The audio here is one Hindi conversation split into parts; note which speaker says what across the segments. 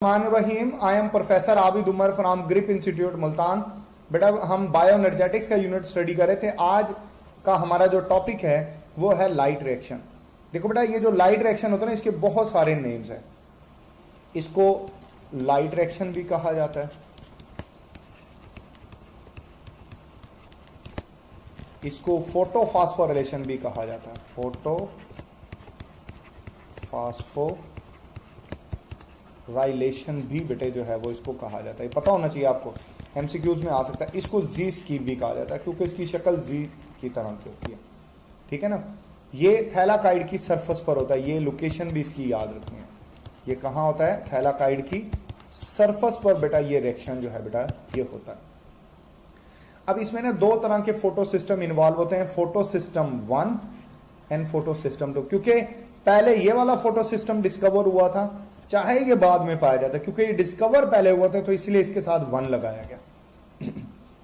Speaker 1: Rahim I am professor Abid Umar from Grip institute Multan. बेटा हम बायो एनर्जेटिक्स का यूनिट स्टडी कर रहे थे। आज का हमारा जो टॉपिक है वो है लाइट रिएक्शन। देखो बेटा ये जो लाइट रिएक्शन होता है ना इसके बहुत सारे नेम्स हैं। इसको लाइट रिएक्शन भी कहा जाता है, इसको फोटो फास्फोरिलेशन भी कहा जाता है, फोटो फास्फोराइलेशन भी बेटे जो है वो इसको कहा जाता है। पता होना चाहिए आपको, एमसीक्यूज में आ सकता है। इसको जी स्कीव भी कहा जाता है क्योंकि इसकी शक्ल जी की तरह की होती है, ठीक है ना। ये थैलाकाइड की सरफेस पर होता है, ये लोकेशन भी इसकी याद रखनी है। ये कहां होता है? थैलाकाइड की सरफेस पर बेटा ये रिएक्शन जो है बेटा ये होता है। अब इसमें ना दो तरह के फोटो सिस्टम इन्वॉल्व होते हैं, photo system 1 and photo system 2। क्योंकि पहले ये वाला फोटो सिस्टम डिस्कवर हुआ था, चाहे ये बाद में पाया जाता, क्योंकि ये डिस्कवर पहले हुआ था तो इसलिए इसके साथ 1 लगाया गया।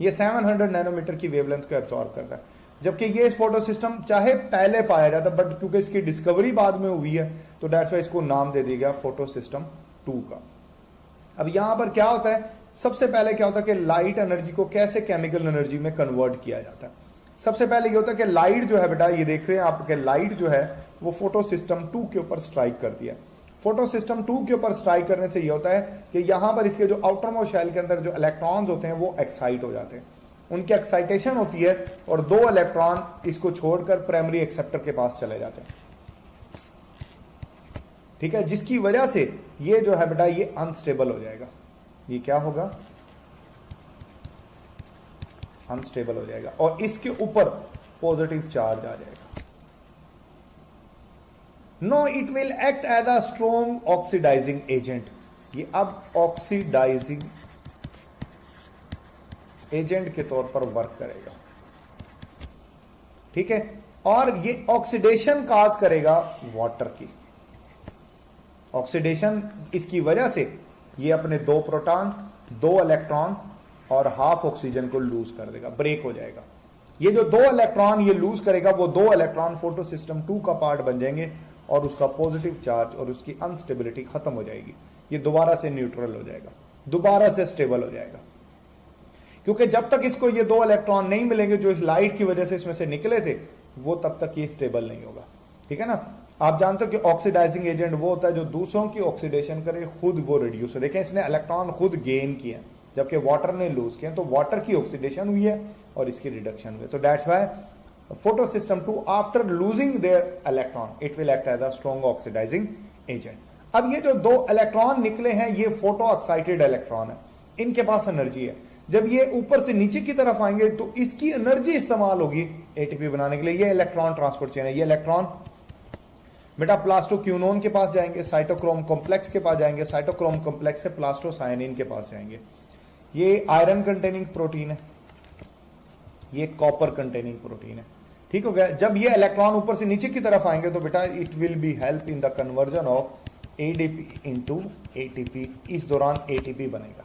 Speaker 1: ये 700 नैनोमीटर की वेवलेंथ को एब्सॉर्ब करता है, जबकि ये फोटो सिस्टम चाहे पहले पाया जाता बट क्योंकि इसकी डिस्कवरी बाद में हुई है तो दैट्स व्हाई इसको नाम दे दिया गया फोटो सिस्टम 2 का। अब यहां पर क्या होता है, सबसे पहले क्या होता है कि लाइट एनर्जी को कैसे केमिकल एनर्जी में कन्वर्ट किया जाता है। सबसे पहले ये होता है कि लाइट जो है बेटा ये देख रहे हैं आपके, लाइट जो है वो फोटो सिस्टम 2 के ऊपर स्ट्राइक करती है। फोटो सिस्टम 2 के ऊपर स्ट्राइक करने से ये होता है कि यहां पर इसके जो आउटर मोस्ट शेल के अंदर जो इलेक्ट्रॉन्स होते हैं वो एक्साइट हो जाते हैं, उनकी एक्साइटेशन होती है और 2 इलेक्ट्रॉन इसको छोड़कर प्राइमरी एक्सेप्टर के पास चले जाते हैं, ठीक है। जिसकी वजह से ये जो है बेटा ये अनस्टेबल हो जाएगा। ये क्या होगा? अनस्टेबल हो जाएगा और इसके ऊपर पॉजिटिव चार्ज आ जाएगा। No it will act as a strong oxidizing agent. ये अब ऑक्सीडाइजिंग एजेंट के तौर पर वर्क करेगा, ठीक है। और ये ऑक्सीडेशन काज करेगा वाटर की। ऑक्सीडेशन इसकी वजह से ये अपने 2 प्रोटॉन 2 इलेक्ट्रॉन और हाफ ऑक्सीजन को लूज कर देगा, ब्रेक हो जाएगा। ये जो 2 इलेक्ट्रॉन ये लूज करेगा वो 2 इलेक्ट्रॉन फोटो सिस्टम 2 का पार्ट बन जाएंगे और उसका पॉजिटिव चार्ज और उसकी अनस्टेबिलिटी खत्म हो जाएगी। ये दोबारा से न्यूट्रल हो जाएगा, दोबारा से स्टेबल हो जाएगा। क्योंकि जब तक इसको ये 2 इलेक्ट्रॉन नहीं मिलेंगे जो इस लाइट की वजह से इसमें से निकले थे, वो तब तक ये स्टेबल नहीं होगा, ठीक है ना। आप जानते हो कि ऑक्सीडाइजिंग एजेंट वो होता है जो दूसरों की ऑक्सीडेशन करे, खुद वो रिड्यूस हो। देखें इसने इलेक्ट्रॉन खुद गेन किया जबकि वाटर ने लूज किया, तो वाटर की ऑक्सीडेशन हुई है और इसकी रिडक्शन हुई। तो that's why photo system 2 after losing their electron it will act as a strong oxidizing agent. अब ये जो 2 इलेक्ट्रॉन निकले हैं ये फोटो एक्साइटेड इलेक्ट्रॉन है, इनके पास एनर्जी है। जब ये ऊपर से नीचे की तरफ आएंगे तो इसकी एनर्जी इस्तेमाल होगी एटीपी बनाने के लिए। ये इलेक्ट्रॉन ट्रांसपोर्ट चेन है। ये इलेक्ट्रॉन बेटा प्लास्टोक्यूनोन के पास जाएंगे, साइटोक्रोम कॉम्प्लेक्स के पास जाएंगे, साइटोक्रोम कॉम्प्लेक्स से प्लास्टोसायनिन के पास जाएंगे। ये आयरन कंटेनिंग प्रोटीन है, ये कॉपर कंटेनिंग प्रोटीन है, ठीक हो गया। जब ये इलेक्ट्रॉन ऊपर से नीचे की तरफ आएंगे तो बेटा it will be help in the conversion of ADP into ATP. इस दौरान एटीपी बनेगा।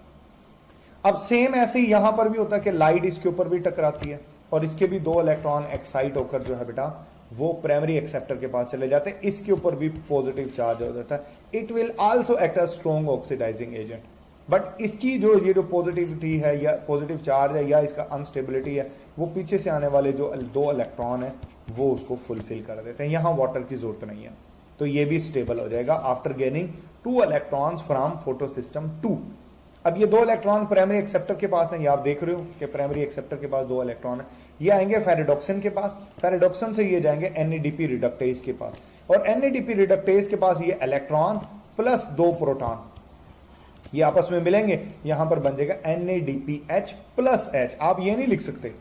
Speaker 1: अब सेम ऐसे ही यहां पर भी होता है कि लाइट इसके ऊपर भी टकराती है और इसके भी 2 इलेक्ट्रॉन एक्साइट होकर जो है बेटा वो प्राइमरी एक्सेप्टर के पास चले जाते हैं। इसके ऊपर भी पॉजिटिव चार्ज हो जाता है। It will also act as strong oxidizing agent. But इसकी ये जो पॉजिटिविटी है या पॉजिटिव चार्ज है या इसका अनस्टेबिलिटी है वो पीछे से आने वाले जो 2 इलेक्ट्रॉन है वो उसको फुलफिल कर देते हैं। यहां वाटर की जरूरत नहीं है, तो ये भी स्टेबल हो जाएगा after gaining 2 electrons from photo system 2। अब ये 2 इलेक्ट्रॉन प्राइमरी एक्सेप्टर के पास हैं। ये आप देख रहे हो कि प्राइमरी एक्सेप्टर के पास 2 इलेक्ट्रॉन है। ये आएंगे फेरिडोक्सिन के पास, फेरिडोक्सिन से ये जाएंगे एनएडीपी रिडक्टेज के पास और एनएडीपी रिडक्टेज के पास ये इलेक्ट्रॉन प्लस 2 प्रोटॉन ये आपस में मिलेंगे। यहां पर बन जाएगा NADPH प्लस H। आप ये नहीं लिख सकते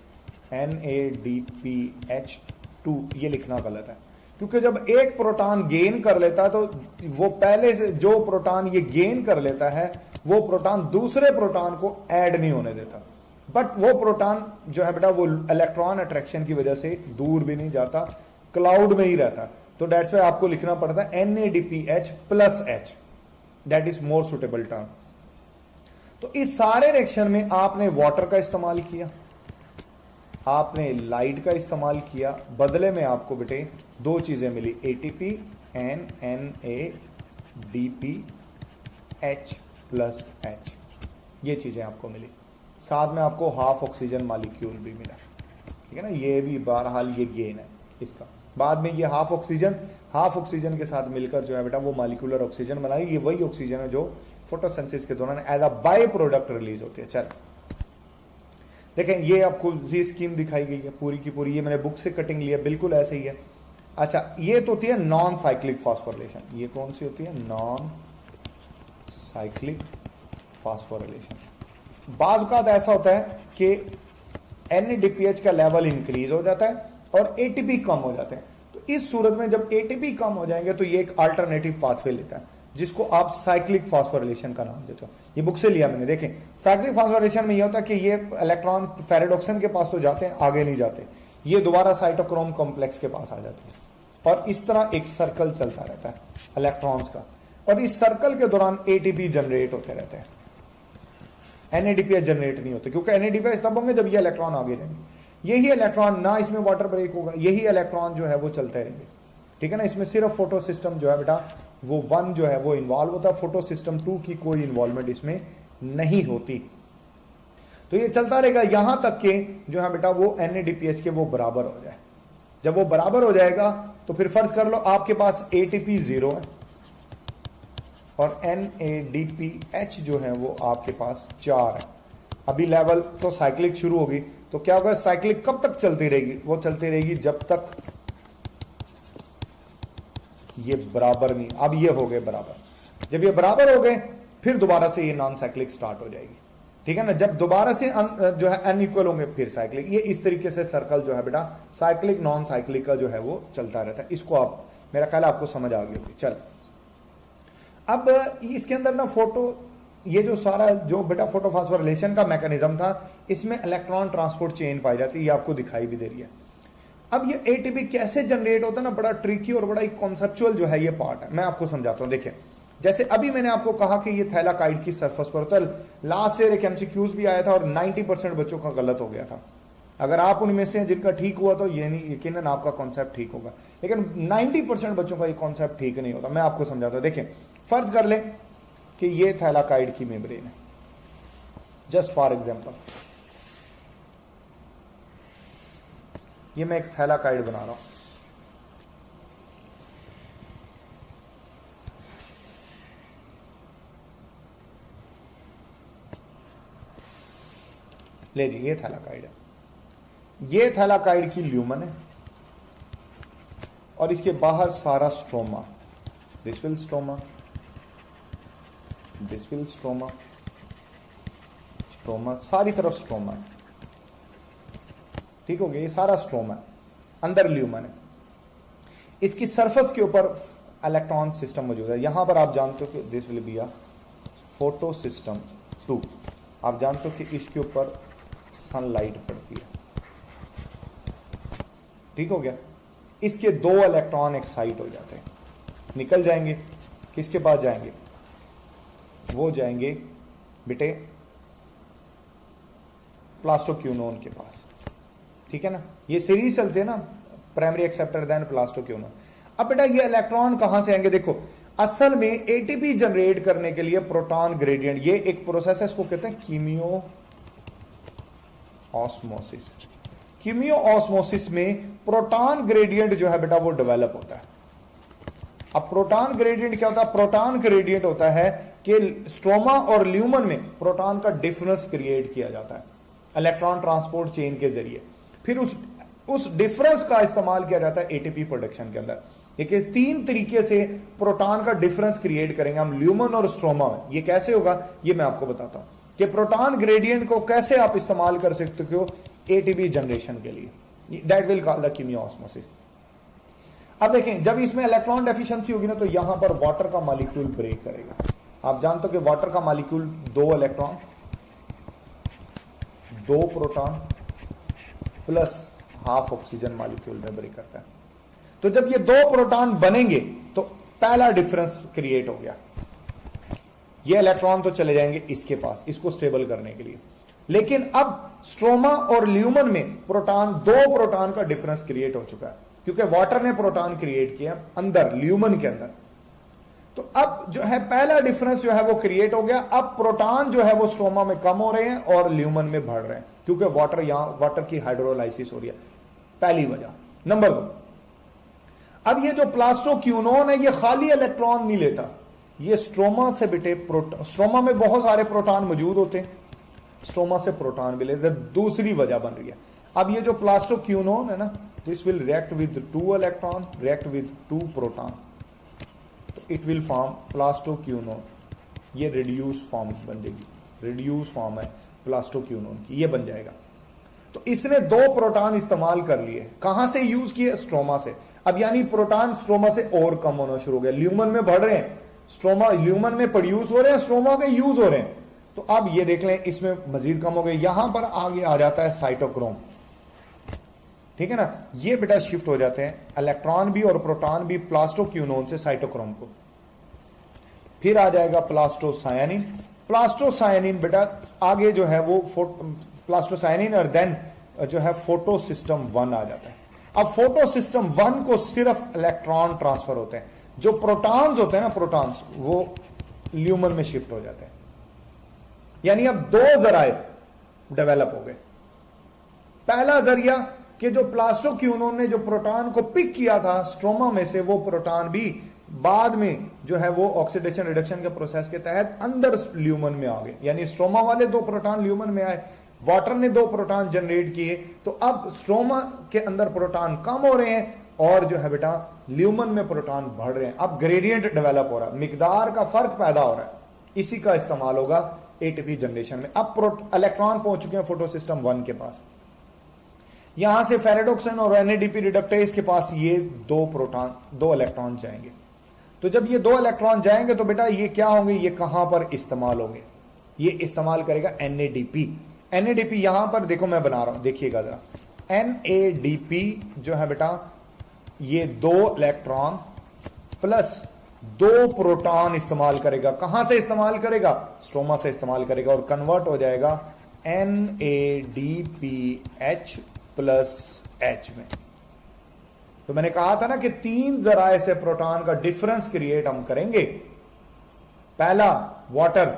Speaker 1: NADPH2, ये लिखना गलत है क्योंकि जब एक प्रोटॉन गेन कर लेता है तो वो पहले से जो प्रोटॉन ये गेन कर लेता है वो प्रोटॉन दूसरे प्रोटॉन को ऐड नहीं होने देता। बट वो प्रोटॉन जो है बेटा वो इलेक्ट्रॉन अट्रैक्शन की वजह से दूर भी नहीं जाता, क्लाउड में ही रहता। तो दैट्स व्हाई आपको लिखना पड़ता है NADPH plus H, that is more suitable term. तो इस सारे रिएक्शन में आपने वाटर का इस्तेमाल किया, आपने लाइट का इस्तेमाल किया, बदले में आपको बेटे 2 चीजें मिली, ATP and NADPH plus H, ये चीजें आपको मिली। साथ में आपको हाफ ऑक्सीजन मॉलिक्यूल भी मिला, ठीक है ना। ये भी बहरहाल ये गेन है इसका। बाद में ये हाफ ऑक्सीजन के साथ मिलकर जो है बेटा वो मॉलिक्यूलर ऑक्सीजन बनाएगी। ये वही ऑक्सीजन है जो फोटोसिंथेसिस के दौरान as a by product release होती है। चल देखें, ये आपको जी स्कीम दिखाई गई है पूरी की पूरी, ये मैंने बुक से कटिंग लिया, बिल्कुल ऐसे ही है। अच्छा, ये तो होती है नॉन साइक्लिक फास्फोरिलेशन। ये कौन सी होती है? Non cyclic phosphorylation. बाज़ औक़ात ऐसा होता है कि NADPH का लेवल इंक्रीज हो जाता है और ATP कम हो जाते हैं। तो इस सूरत में जब ATP कम हो जाएंगे तो ये एक अल्टरनेटिव पाथवे लेता है, जिसको आप साइक्लिक फास्फोरिलेशन का नाम देते हो। ये बुक से लिया मैंने। देखें, साइक्लिक फास्फोरिलेशन में ये होता है कि ये इलेक्ट्रॉन फेरेडोक्सिन के पास तो जाते हैं, आगे नहीं जाते, ये दोबारा साइटोक्रोम कॉम्प्लेक्स के पास आ जाते हैं और इस तरह एक सर्कल चलता रहता है इलेक्ट्रॉन्स का। और इस सर्कल के दौरान ATP जनरेट होते रहते हैं, NADPH जनरेट नहीं होते, क्योंकि NADPH तब होंगे जब ये इलेक्ट्रॉन आगे जाएंगे। यही इलेक्ट्रॉन, ना इसमें वाटर ब्रेक होगा, यही इलेक्ट्रॉन जो है वो चलते रहेंगे, ठीक है ना। इसमें सिर्फ फोटो सिस्टम जो है बेटा वो 1 जो है वो इन्वॉल्व होता है, फोटो सिस्टम 2 की कोई इन्वॉल्वमेंट इसमें नहीं होती। तो ये चलता रहेगा यहां तक के जो है बेटा वो NADPH के वो बराबर हो जाए। जब वो बराबर हो जाएगा तो फिर फर्ज कर लो आपके पास ATP 0 है और NADPH जो है वो आपके पास 4 है। अभी लेवल तो साइक्लिक शुरू होगी, तो क्या होगा? साइक्लिक कब तक चलती रहेगी? वो चलती रहेगी जब तक ये बराबर नहीं। अब ये हो गए बराबर, जब ये बराबर हो गए फिर दोबारा से ये नॉन साइक्लिक स्टार्ट हो जाएगी, ठीक है ना। जब दोबारा से जो है अनइक्वल होंगे फिर साइक्लिक। ये इस तरीके से सर्कल जो है बेटा साइक्लिक नॉन साइक्लिक का जो है वो चलता रहता है। इसको आप, मेरा ख्याल आपको समझ आ गई होगी। चल, अब इसके अंदर ना ये जो सारा जो बेटा फोटोफॉस्फोरिलेशन का मैकेनिज्म था, इसमें इलेक्ट्रॉन ट्रांसपोर्ट चेन पाई जाती है, ये आपको दिखाई भी दे रही है। अब ये ATP कैसे जनरेट होता है ना, बड़ा ट्रिकी और बड़ा कॉन्सेप्चुअल जो है ये पार्ट है। मैं आपको समझाता हूं। देखिए, जैसे अभी मैंने आपको कहा कि ये थैलाकाइड की सरफेस पर होता है। लास्ट ईयर एक MCQs भी आया था और 90% बच्चों का गलत हो गया था। अगर आप उनमें से जिनका ठीक हुआ तो ये नहीं, यकीनन आपका कॉन्सेप्ट ठीक होगा, लेकिन 90% बच्चों का ये कॉन्सेप्ट ठीक नहीं होता। मैं आपको समझाता हूं। देखिए, फर्ज कर ले कि ये थैलाकाइड की मेम्ब्रेन है, जस्ट फॉर एग्जांपल ये मैं एक थैलाकाइड बना रहा हूं। ले जी, ये थैलाकाइड है। ये थैलाकाइड की ल्यूमन है और इसके बाहर सारा stroma, this will stroma, this will stroma, stroma, सारी तरफ स्ट्रोमा है, ठीक हो गया। ये सारा स्ट्रोमा है, अंदर ल्यूमन है। इसकी सरफेस के ऊपर इलेक्ट्रॉन सिस्टम मौजूद है। यहां पर आप जानते हो कि this will be a photo system 2। आप जानते हो कि इसके ऊपर सनलाइट पड़ती है, ठीक हो गया। इसके 2 इलेक्ट्रॉन एक्साइट हो जाते हैं, निकल जाएंगे, किसके पास जाएंगे? वो जाएंगे बेटे प्लास्टोक्यूनोन के पास, ठीक है ना। ये सीरीज चलते हैं ना, प्राइमरी एक्सेप्टर देन प्लास्टोक्यूनोन। अब बेटा ये इलेक्ट्रॉन कहां से आएंगे? देखो, असल में ATP जनरेट करने के लिए प्रोटॉन ग्रेडियंट, ये एक प्रोसेस है, इसको कहते हैं कीमियो ऑस्मोसिस। कीमियो ऑस्मोसिस में प्रोटॉन ग्रेडियंट जो है बेटा वो डेवलप होता है। अब प्रोटॉन ग्रेडियंट क्या होता है? प्रोटॉन ग्रेडियंट होता है कि स्ट्रोमा और ल्यूमन में प्रोटॉन का डिफरेंस क्रिएट किया जाता है इलेक्ट्रॉन ट्रांसपोर्ट चेन के जरिए। फिर उस डिफरेंस का इस्तेमाल किया जाता है ATP प्रोडक्शन के अंदर। देखिए, 3 तरीके से प्रोटॉन का डिफरेंस क्रिएट करेंगे हम ल्यूमन और स्ट्रोमा में। ये कैसे होगा ये मैं आपको बताता हूं कि प्रोटॉन ग्रेडियंट को कैसे आप इस्तेमाल कर सकते हो ATP जनरेशन के लिए। That will call the chemiosmosis. अब देखें, जब इसमें इलेक्ट्रॉन डेफिशिएंसी होगी ना तो यहां पर वाटर का मॉलिक्यूल ब्रेक करेगा। आप जानते हो कि वाटर का molecule 2 electron 2 proton plus half oxygen molecule में ब्रेक करता है। तो जब ये 2 प्रोटॉन बनेंगे तो पहला डिफरेंस क्रिएट हो गया। ये इलेक्ट्रॉन तो चले जाएंगे इसके पास, इसको स्टेबल करने के लिए। लेकिन अब स्ट्रोमा और ल्यूमन में प्रोटॉन 2 प्रोटॉन का डिफरेंस क्रिएट हो चुका है, क्योंकि वाटर ने प्रोटॉन क्रिएट किया अंदर ल्यूमन के अंदर। तो अब जो है पहला डिफरेंस जो है वो क्रिएट हो गया। अब प्रोटॉन जो है वो स्ट्रोमा में कम हो रहे हैं और ल्यूमन में बढ़ रहे हैं, क्योंकि वाटर की हाइड्रोलाइसिस हो रही है, पहली वजह। नंबर 2, अब ये जो प्लास्टोक्यूनोन है ये खाली इलेक्ट्रॉन नहीं लेता, ये स्ट्रोमा से बेटे स्ट्रोमा में बहुत सारे प्रोटॉन मौजूद होते हैं, स्ट्रोमा से प्रोटॉन भी लेते, दूसरी वजह बन रही है। अब ये जो प्लास्टोक्यूनोन है ना, this will react with 2 electron, react with 2 proton, तो इट विल फॉर्म प्लास्टोक्यूनोन। ये रिड्यूस फॉर्म बन जाएगी, रिड्यूस फॉर्म है प्लास्टोक्यूनोन की, ये बन जाएगा। तो इसने 2 प्रोटॉन इस्तेमाल कर लिए, कहां से यूज किए? स्ट्रोमा से। अब यानी प्रोटॉन स्ट्रोमा से और कम होना शुरू हो गया, ल्यूमन में बढ़ रहे हैं, स्ट्रोमा ल्यूमन में प्रोड्यूस हो रहे हैं, स्ट्रोमा के यूज हो रहे हैं। तो अब ये देख लें, इसमें मजीद कम हो गए। यहां पर आगे आ जाता है साइटोक्रोम, ठीक है ना, ये बेटा शिफ्ट हो जाते हैं इलेक्ट्रॉन भी और प्रोटॉन भी प्लास्टोक्यूनोन से साइटोक्रोम को। फिर आ जाएगा प्लास्टोसायनिन। प्लास्टोसायनिन बेटा आगे जो है वो प्लास्टोसायनिन और देन जो है फोटो सिस्टम 1 आ जाता है। अब फोटो सिस्टम 1 को सिर्फ इलेक्ट्रॉन ट्रांसफर होते हैं, जो प्रोटॉन्स होते हैं ना, प्रोटॉन्स वो ल्यूमन में शिफ्ट हो जाते हैं। यानी अब 2 जराए डेवलप हो गए। पहला जरिया कि जो प्लास्टोक्यूनोन ने जो प्रोटॉन को पिक किया था स्ट्रोमा में से, वो प्रोटॉन भी बाद में जो है वो ऑक्सीडेशन रिडक्शन के प्रोसेस के तहत अंदर ल्यूमन में आ गए। यानी स्ट्रोमा वाले 2 प्रोटॉन ल्यूमन में आए, वाटर ने 2 प्रोटॉन जनरेट किए, तो अब स्ट्रोमा के अंदर प्रोटॉन कम हो रहे हैं और जो है बेटा ल्यूमन में प्रोटॉन बढ़ रहे हैं। अब ग्रेडियंट डेवलप हो रहा है, मिकदार का फर्क पैदा हो रहा है, इसी का इस्तेमाल होगा एटीपी जनरेशन में। अब इलेक्ट्रॉन पहुंच चुके हैं फोटो सिस्टम 1 के पास, यहां से फेरेडोक्सिन और एनएडीपी रिडक्टेज के पास ये 2 इलेक्ट्रॉन जाएंगे। तो जब ये 2 इलेक्ट्रॉन जाएंगे तो बेटा ये क्या होंगे, ये कहां पर इस्तेमाल होंगे? ये इस्तेमाल करेगा एनएडीपी। एनएडीपी यहां पर देखो मैं बना रहा हूं, देखिएगा जरा। एनएडीपी जो है बेटा ये 2 इलेक्ट्रॉन प्लस 2 प्रोटॉन इस्तेमाल करेगा। कहां से इस्तेमाल करेगा? स्ट्रोमा से इस्तेमाल करेगा और कन्वर्ट हो जाएगा NADPH प्लस H में। तो मैंने कहा था ना कि 3 जराए से प्रोटॉन का डिफरेंस क्रिएट हम करेंगे। पहला वाटर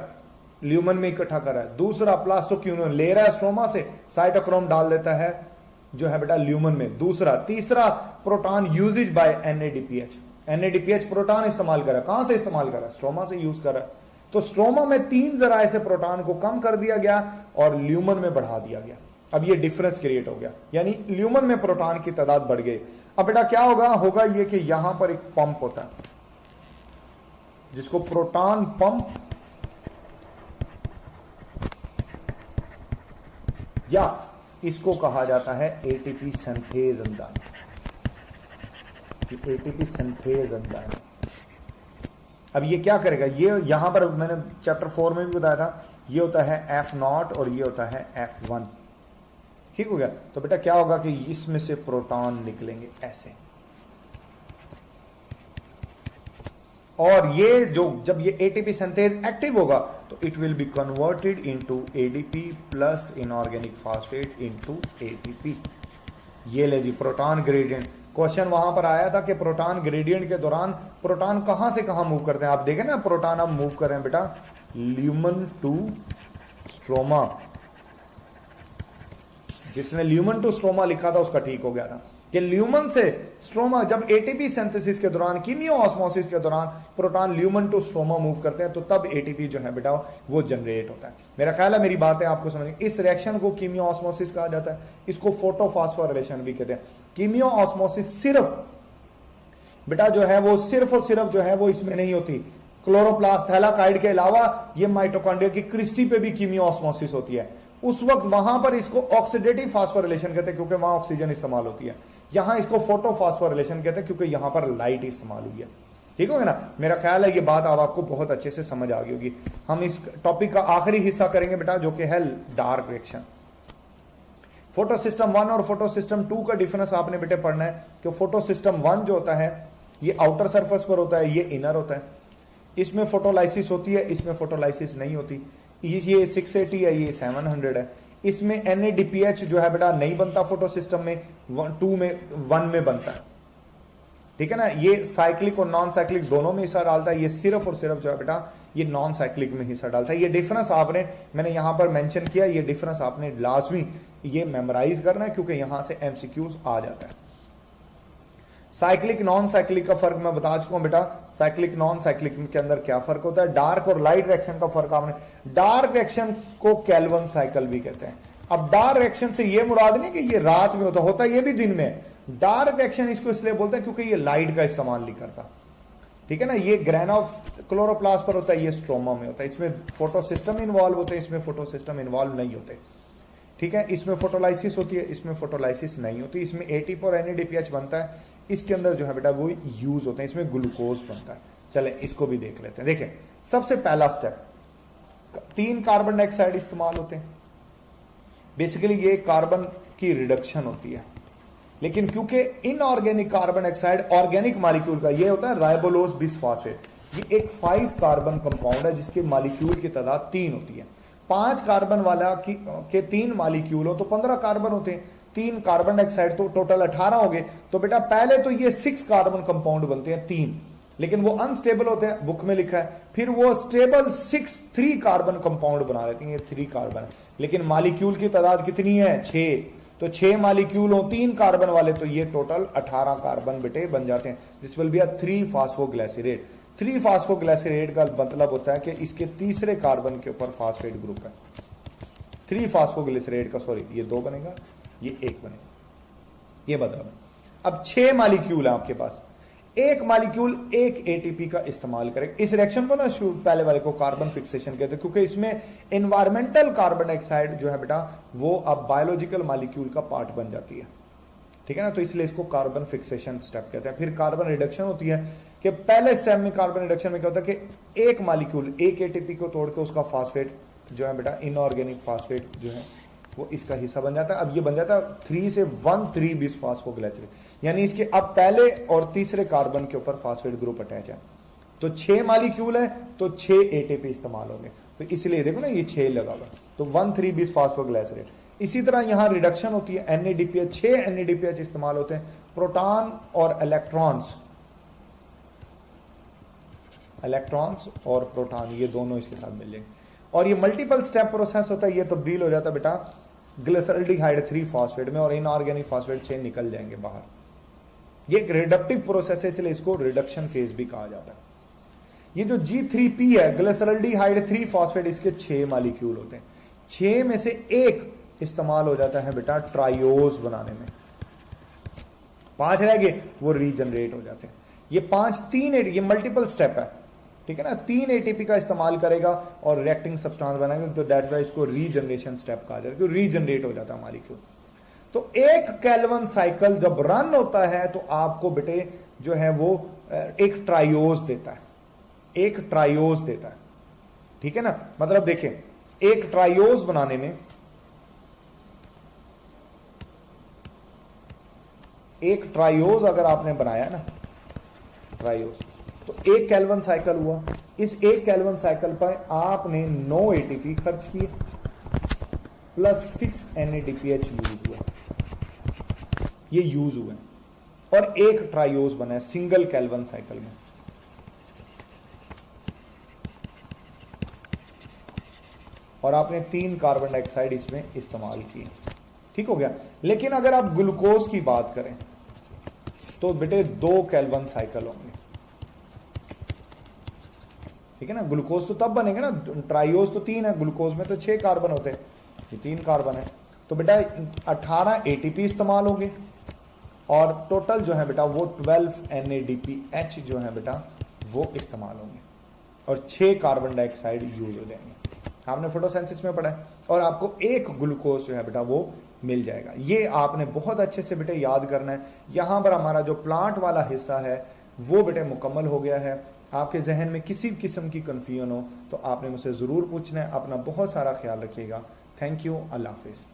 Speaker 1: ल्यूमन में इकट्ठा कर रहा है, दूसरा प्लास्टोक्यूनोन ले रहा है स्ट्रोमा से, साइटोक्रोम डाल देता है जो है बेटा ल्यूमन में, दूसरा, तीसरा proton uses by NADPH। NADPH proton इस्तेमाल कर रहा है, कहां से इस्तेमाल कर रहा है? स्ट्रोमा से यूज कर रहा है। तो स्ट्रोमा में 3 जराए से प्रोटॉन को कम कर दिया गया और ल्यूमन में बढ़ा दिया गया। अब ये डिफरेंस क्रिएट हो गया, यानी ल्यूमन में प्रोटॉन की तादाद बढ़ गई। अब बेटा क्या होगा ये कि यहां पर एक पंप होता है जिसको प्रोटॉन पंप या इसको कहा जाता है ATP synthase enzyme. ATP synthase enzyme अब ये क्या करेगा? ये यहां पर मैंने चैप्टर 4 में भी बताया था, ये होता है F0 और ये होता है F1। ठीक हो गया? तो बेटा क्या होगा कि इसमें से प्रोटॉन निकलेंगे ऐसे, और ये जो जब ये एटीपी सिंथेज एक्टिव होगा तो it will be converted into ADP plus inorganic phosphate into ATP. ये ले जी प्रोटॉन ग्रेडियंट। क्वेश्चन वहां पर आया था कि प्रोटॉन ग्रेडियंट के दौरान प्रोटॉन कहां से कहां मूव करते हैं। आप देखें ना, प्रोटॉन अब मूव कर रहे हैं बेटा ल्यूमन टू स्ट्रोमा। जिसने ल्यूमन टू स्ट्रोमा लिखा था उसका ठीक हो गया था कि ल्यूमन से स्ट्रोमा, जब एटीपी सिंथेसिस के दौरान, कीमियो ऑस्मोसिस के दौरान proton lumen to stroma move करते हैं तो तब एटीपी जो है बेटा वो जनरेट होता है। मेरा ख्याल है मेरी बात है आपको समझ। इस रिएक्शन को कीमियो ऑस्मोसिस कहा जाता है, इसको फोटोफॉस्फोरिलेशन भी कहते हैं। कीमियो ऑस्मोसिस सिर्फ बेटा जो है वो सिर्फ और सिर्फ जो है वो इसमें नहीं होती, क्लोरोप्लास्ट थैलाकाइड के अलावा ये माइटोकॉन्ड्रिया की क्रिस्टी पे भी कीमियो ऑस्मोसिस होती है। उस वक्त वहां पर इसको ऑक्सीडेटिव फास्फोरिलेशन कहते हैं क्योंकि वहां ऑक्सीजन इस्तेमाल होती है। यहां इसको फोटोफॉस्फोरिलेशन कहते हैं क्योंकि यहां पर लाइट इस्तेमाल हुई है। ठीक होगा ना? मेरा ख्याल है ये बात अब आपको बहुत अच्छे से समझ आ गई होगी। हम इस टॉपिक का आखिरी हिस्सा करेंगे बेटा जो कि है डार्क रिएक्शन। फोटो सिस्टम 1 और फोटो सिस्टम 2 का डिफरेंस आपने बेटे पढ़ना है कि फोटो सिस्टम 1 जो होता है ये आउटर सरफेस पर होता है, ये इनर होता है। इसमें फोटोलाइसिस होती है, इसमें फोटोलाइसिस नहीं होती। ये 680 है, ये 700 है। इसमें NADPH जो है बेटा नहीं बनता फोटो सिस्टम में, 1 में बनता है। ठीक है ना। ये साइक्लिक और नॉन साइक्लिक दोनों में हिस्सा डालता है, ये सिर्फ और सिर्फ जो है बेटा ये नॉन साइक्लिक में हिस्सा डालता है। ये डिफरेंस आपने, मैंने यहां पर मेंशन किया, ये डिफरेंस आपने लाजमी ये मेमोराइज करना है, क्योंकि यहां से एमसीक्यूज आ जाता है। साइक्लिक नॉन साइक्लिक का फर्क मैं बता चुका हूं बेटा। साइक्लिक नॉन साइक्लिक के अंदर क्या फर्क होता है, डार्क और लाइट रिएक्शन का फर्क आपने, डार्क रिएक्शन को केल्विन साइकिल भी कहते हैं। अब डार्क रिएक्शन से ये मुराद नहीं कि ये रात में होता ये भी दिन में। डार्क रिएक्शन इसको इसलिए बोलते हैं क्योंकि ये लाइट का इस्तेमाल नहीं करता, ठीक है ना। ये ग्रेना क्लोरोप्लास्ट पर होता है, ये स्ट्रोमा में होता है। इसमें फोटो सिस्टम इन्वॉल्व होते हैं, इसमें फोटो सिस्टम इन्वॉल्व नहीं होते, ठीक है। इसमें फोटोलाइसिस होती है, इसमें फोटोलाइसिस नहीं होती। इसमें एटीपी और एनएडीपीएच बनता है, इसके अंदर जो है बेटा वो यूज होते हैं, इसमें ग्लूकोज बनता है। चले इसको भी देख लेते हैं। देखें सबसे पहला स्टेप, 3 कार्बन डाइऑक्साइड इस्तेमाल होते हैं। बेसिकली ये कार्बन की रिडक्शन होती है, लेकिन क्योंकि inorganic carbon dioxide organic molecule का ये होता है राइबोलोज बिसफॉस्फेट, ये एक 5 कार्बन कंपाउंड है जिसके मॉलिक्यूल की तादाद 3 होती है। 5 कार्बन वाला के 3 मॉलिक्यूल हो तो 15 कार्बन होते हैं, 3 कार्बन डाइऑक्साइड तो टोटल 18 हो गए। तो बेटा पहले तो ये 6 कार्बन कंपाउंड बनते हैं 3, लेकिन वो अनस्टेबल होते हैं, बुक में लिखा है। फिर वो स्टेबल 3 कार्बन कंपाउंड बना लेते हैं, ये 3 कार्बन, लेकिन मॉलिक्यूल की तादाद कितनी है 6। तो 6 मॉलिक्यूल हो 3 कार्बन वाले, तो ये टोटल 18 कार्बन बेटे बन जाते हैं। This will be a 3 फास्फोग्लाइसरेट। 3 फास्फोग्लाइसरेट का मतलब होता है कि इसके तीसरे कार्बन के ऊपर फास्फेट ग्रुप है। 3 फास्फोग्लिसरेट का, सॉरी ये 2 बनेगा, ये 1 बनेगा, ये मतलब। अब 6 मॉलिक्यूल है आपके पास, एक मॉलिक्यूल 1 एटीपी का इस्तेमाल करेगा। इस रिएक्शन को ना पहले वाले को कार्बन फिक्सेशन कहते हैं, क्योंकि इसमें एनवायरमेंटल कार्बन डाइऑक्साइड जो है बेटा वो अब बायोलॉजिकल मॉलिक्यूल का पार्ट बन जाती है, ठीक है ना। तो इसलिए इसको कार्बन फिक्सेशन स्टेप कहते हैं। फिर कार्बन रिडक्शन होती है कि पहले स्टेप में कार्बन रिडक्शन में क्या होता है कि एक मॉलिक्यूल 1 एटीपी को तोड़ के उसका फास्फेट जो है बेटा इनऑर्गेनिक फास्फेट जो है वो इसका हिस्सा बन जाता है। अब ये बन जाता है 3 से 1,3 बिस फास्फोग्लाइसरेट, यानी इसके अब पहले और तीसरे कार्बन के ऊपर फास्फेट ग्रुप अटैच है। तो 6 मॉलिक्यूल है तो 6 एटीपी इस्तेमाल होंगे, तो इसलिए देखो ना ये 6 लगा हुआ, तो 1,3 बिस फास्फोग्लाइसरेट। इसी तरह यहां रिडक्शन होती है, एनएडीपीएच, 6 एनएडीपीएच इस्तेमाल होते हैं। प्रोटॉन और इलेक्ट्रॉन्स और प्रोटॉन ये दोनों इसके साथ मिल जाएंगे, और ये मल्टीपल स्टेप प्रोसेस होता है। ये तब्दील हो जाता है बेटा ग्लिसरल्डिहाइड 3 फास्फेट में, और इनऑर्गेनिक फास्फेट 6 निकल जाएंगे बाहर। ये एक रिडक्टिव प्रोसेस है, इसलिए इसको रिडक्शन फेज भी कहा जाता है। ये जो G3P है ग्लिसरल्डिहाइड 3 फास्फेट, इसके 6 मॉलिक्यूल होते हैं, 6 में से 1 इस्तेमाल हो जाता है बेटा ट्रायोज बनाने में, 5 रह गए वो रीजनरेट हो जाते हैं। ये 3 ये मल्टीपल स्टेप है, ठीक है ना। 3 एटीपी का इस्तेमाल करेगा और रिएक्टिंग सब्सटेंस बनाएंगे, तो दैट वाइज इसको रीजनरेशन स्टेप कहा जाता है, रीजनरेट हो जाता है मॉलिक्यूल। तो एक केल्विन साइकिल जब रन होता है तो आपको बेटे जो है वो एक ट्रायोज देता है, एक ट्रायोज देता है, ठीक है ना। मतलब देखें एक ट्रायोज बनाने में, एक ट्रायोज अगर आपने बनाया ना ट्रायोज, तो 1 केल्विन साइकिल हुआ। इस 1 केल्विन साइकिल पर आपने 9 एटीपी खर्च किए प्लस 6 एनएडीपीएच यूज हुआ, ये यूज हुए, और एक ट्रायोज बना है सिंगल केल्विन साइकिल में। और आपने 3 कार्बन डाइऑक्साइड इसमें इस्तेमाल किए, ठीक हो गया। लेकिन अगर आप ग्लूकोज की बात करें तो बेटे 2 केल्विन साइकिल होंगे, ठीक है ना। ग्लूकोज तो तब बनेंगे ना, ट्रायोज तो 3 है, ग्लूकोज में तो 6 कार्बन होते हैं, ये 3 कार्बन है, तो बेटा 18 एटीपी इस्तेमाल होंगे, और टोटल जो है बेटा वो 12 NADPH जो है बेटा वो इस्तेमाल होंगे, और 6 कार्बन डाइऑक्साइड यूज हो जाएंगे। आपने फोटोसिंथेसिस में पढ़ा है, और आपको 1 ग्लूकोज जो है बेटा वो मिल जाएगा। ये आपने बहुत अच्छे से बेटे याद करना है। यहां पर हमारा जो प्लांट वाला हिस्सा है वो बेटे मुकम्मल हो गया है। आपके जहन में किसी किस्म की कंफ्यूजन हो तो आपने मुझसे जरूर पूछना है। अपना बहुत सारा ख्याल रखिएगा। Thank you, Allah Hafiz.